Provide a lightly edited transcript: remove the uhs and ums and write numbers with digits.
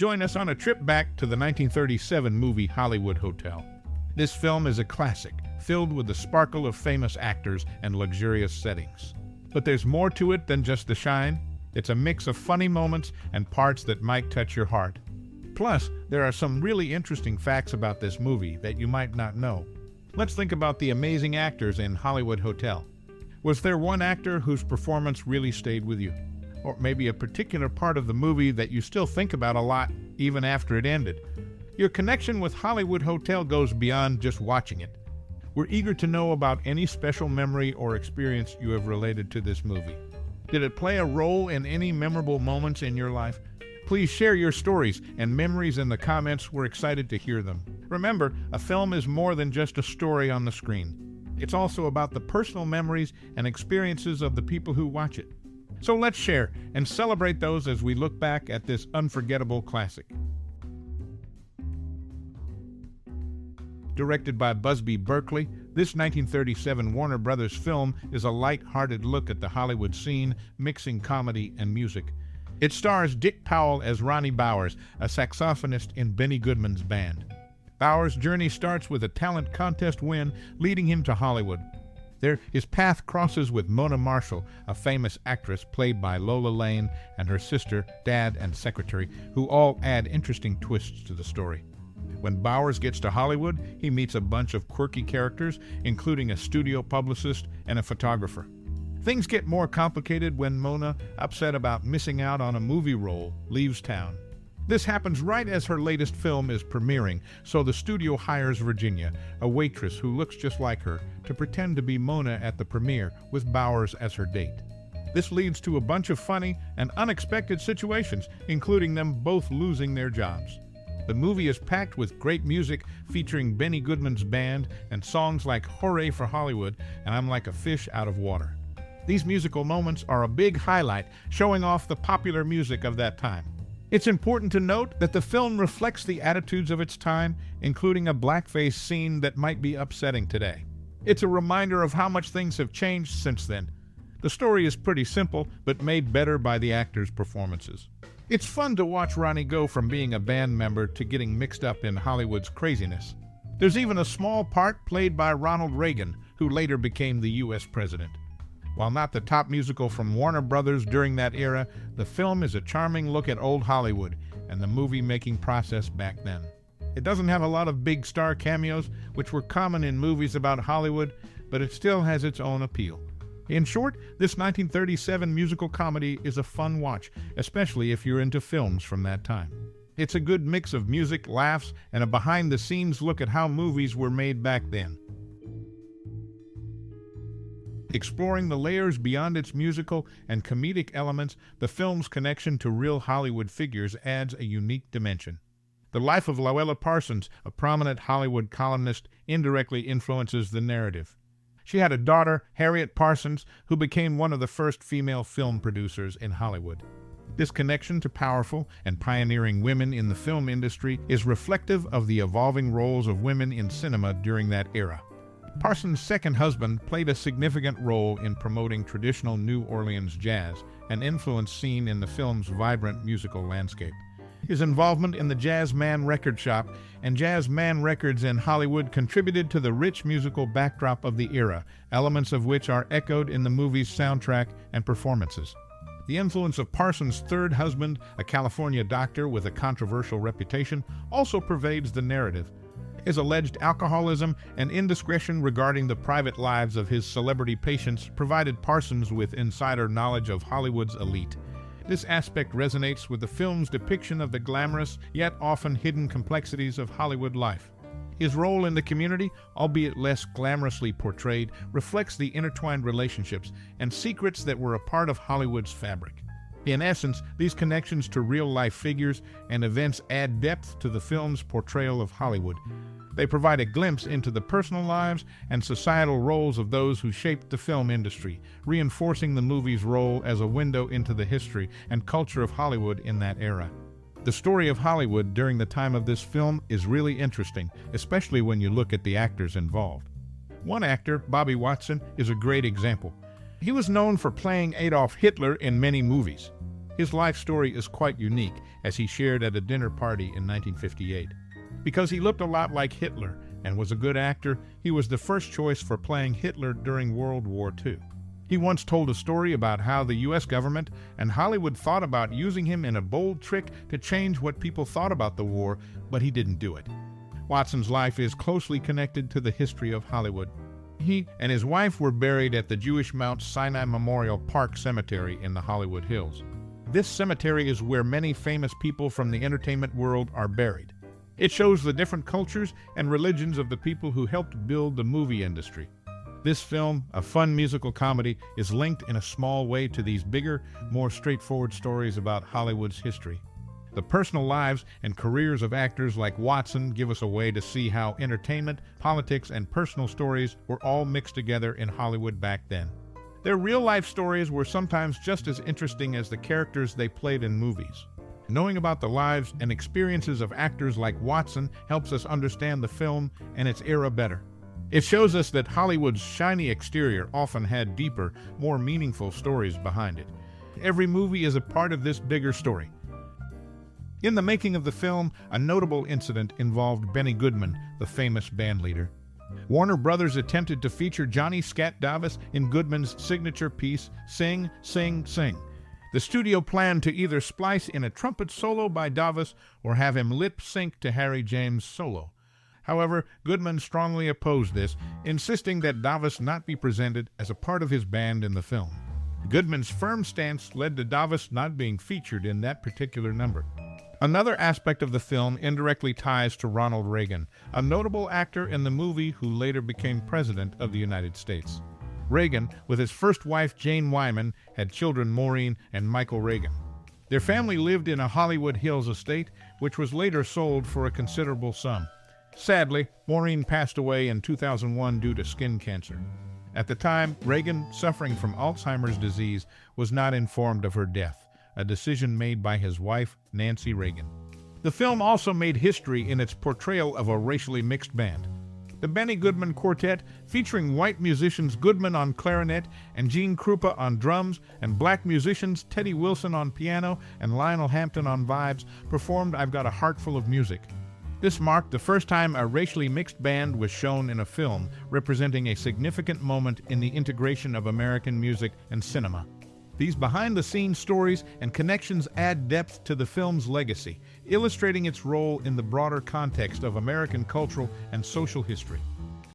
Join us on a trip back to the 1937 movie Hollywood Hotel. This film is a classic, filled with the sparkle of famous actors and luxurious settings. But there's more to it than just the shine. It's a mix of funny moments and parts that might touch your heart. Plus, there are some really interesting facts about this movie that you might not know. Let's think about the amazing actors in Hollywood Hotel. Was there one actor whose performance really stayed with you? Or maybe a particular part of the movie that you still think about a lot, even after it ended? Your connection with Hollywood Hotel goes beyond just watching it. We're eager to know about any special memory or experience you have related to this movie. Did it play a role in any memorable moments in your life? Please share your stories and memories in the comments. We're excited to hear them. Remember, a film is more than just a story on the screen. It's also about the personal memories and experiences of the people who watch it. So let's share and celebrate those as we look back at this unforgettable classic. Directed by Busby Berkeley, this 1937 Warner Brothers film is a light-hearted look at the Hollywood scene, mixing comedy and music. It stars Dick Powell as Ronnie Bowers, a saxophonist in Benny Goodman's band. Bowers' journey starts with a talent contest win, leading him to Hollywood. There, his path crosses with Mona Marshall, a famous actress played by Lola Lane, and her sister, dad, and secretary, who all add interesting twists to the story. When Bowers gets to Hollywood, he meets a bunch of quirky characters, including a studio publicist and a photographer. Things get more complicated when Mona, upset about missing out on a movie role, leaves town. This happens right as her latest film is premiering, so the studio hires Virginia, a waitress who looks just like her, to pretend to be Mona at the premiere, with Bowers as her date. This leads to a bunch of funny and unexpected situations, including them both losing their jobs. The movie is packed with great music featuring Benny Goodman's band and songs like Hooray for Hollywood and I'm Like a Fish Out of Water. These musical moments are a big highlight, showing off the popular music of that time. It's important to note that the film reflects the attitudes of its time, including a blackface scene that might be upsetting today. It's a reminder of how much things have changed since then. The story is pretty simple, but made better by the actors' performances. It's fun to watch Ronnie go from being a band member to getting mixed up in Hollywood's craziness. There's even a small part played by Ronald Reagan, who later became the U.S. president. While not the top musical from Warner Brothers during that era, the film is a charming look at old Hollywood and the movie-making process back then. It doesn't have a lot of big star cameos, which were common in movies about Hollywood, but it still has its own appeal. In short, this 1937 musical comedy is a fun watch, especially if you're into films from that time. It's a good mix of music, laughs, and a behind-the-scenes look at how movies were made back then. Exploring the layers beyond its musical and comedic elements, the film's connection to real Hollywood figures adds a unique dimension. The life of Louella Parsons, a prominent Hollywood columnist, indirectly influences the narrative. She had a daughter, Harriet Parsons, who became one of the first female film producers in Hollywood. This connection to powerful and pioneering women in the film industry is reflective of the evolving roles of women in cinema during that era. Parsons' second husband played a significant role in promoting traditional New Orleans jazz, an influence seen in the film's vibrant musical landscape. His involvement in the Jazz Man record shop and Jazz Man Records in Hollywood contributed to the rich musical backdrop of the era, elements of which are echoed in the movie's soundtrack and performances. The influence of Parsons' third husband, a California doctor with a controversial reputation, also pervades the narrative. His alleged alcoholism and indiscretion regarding the private lives of his celebrity patients provided Parsons with insider knowledge of Hollywood's elite. This aspect resonates with the film's depiction of the glamorous, yet often hidden complexities of Hollywood life. His role in the community, albeit less glamorously portrayed, reflects the intertwined relationships and secrets that were a part of Hollywood's fabric. In essence, these connections to real-life figures and events add depth to the film's portrayal of Hollywood. They provide a glimpse into the personal lives and societal roles of those who shaped the film industry, reinforcing the movie's role as a window into the history and culture of Hollywood in that era. The story of Hollywood during the time of this film is really interesting, especially when you look at the actors involved. One actor, Bobby Watson, is a great example. He was known for playing Adolf Hitler in many movies. His life story is quite unique, as he shared at a dinner party in 1958. Because he looked a lot like Hitler and was a good actor, he was the first choice for playing Hitler during World War II. He once told a story about how the U.S. government and Hollywood thought about using him in a bold trick to change what people thought about the war, but he didn't do it. Watson's life is closely connected to the history of Hollywood. He and his wife were buried at the Jewish Mount Sinai Memorial Park Cemetery in the Hollywood Hills. This cemetery is where many famous people from the entertainment world are buried. It shows the different cultures and religions of the people who helped build the movie industry. This film, a fun musical comedy, is linked in a small way to these bigger, more straightforward stories about Hollywood's history. The personal lives and careers of actors like Watson give us a way to see how entertainment, politics, and personal stories were all mixed together in Hollywood back then. Their real-life stories were sometimes just as interesting as the characters they played in movies. Knowing about the lives and experiences of actors like Watson helps us understand the film and its era better. It shows us that Hollywood's shiny exterior often had deeper, more meaningful stories behind it. Every movie is a part of this bigger story. In the making of the film, a notable incident involved Benny Goodman, the famous bandleader. Warner Brothers attempted to feature Johnny "Scat" Davis in Goodman's signature piece, Sing, Sing, Sing. The studio planned to either splice in a trumpet solo by Davis or have him lip-sync to Harry James' solo. However, Goodman strongly opposed this, insisting that Davis not be presented as a part of his band in the film. Goodman's firm stance led to Davis not being featured in that particular number. Another aspect of the film indirectly ties to Ronald Reagan, a notable actor in the movie who later became President of the United States. Reagan, with his first wife Jane Wyman, had children Maureen and Michael Reagan. Their family lived in a Hollywood Hills estate, which was later sold for a considerable sum. Sadly, Maureen passed away in 2001 due to skin cancer. At the time, Reagan, suffering from Alzheimer's disease, was not informed of her death, a decision made by his wife, Nancy Reagan. The film also made history in its portrayal of a racially mixed band. The Benny Goodman Quartet, featuring white musicians Goodman on clarinet and Gene Krupa on drums, and black musicians Teddy Wilson on piano and Lionel Hampton on vibes, performed I've Got a Heart Full of Music. This marked the first time a racially mixed band was shown in a film, representing a significant moment in the integration of American music and cinema. These behind-the-scenes stories and connections add depth to the film's legacy, illustrating its role in the broader context of American cultural and social history.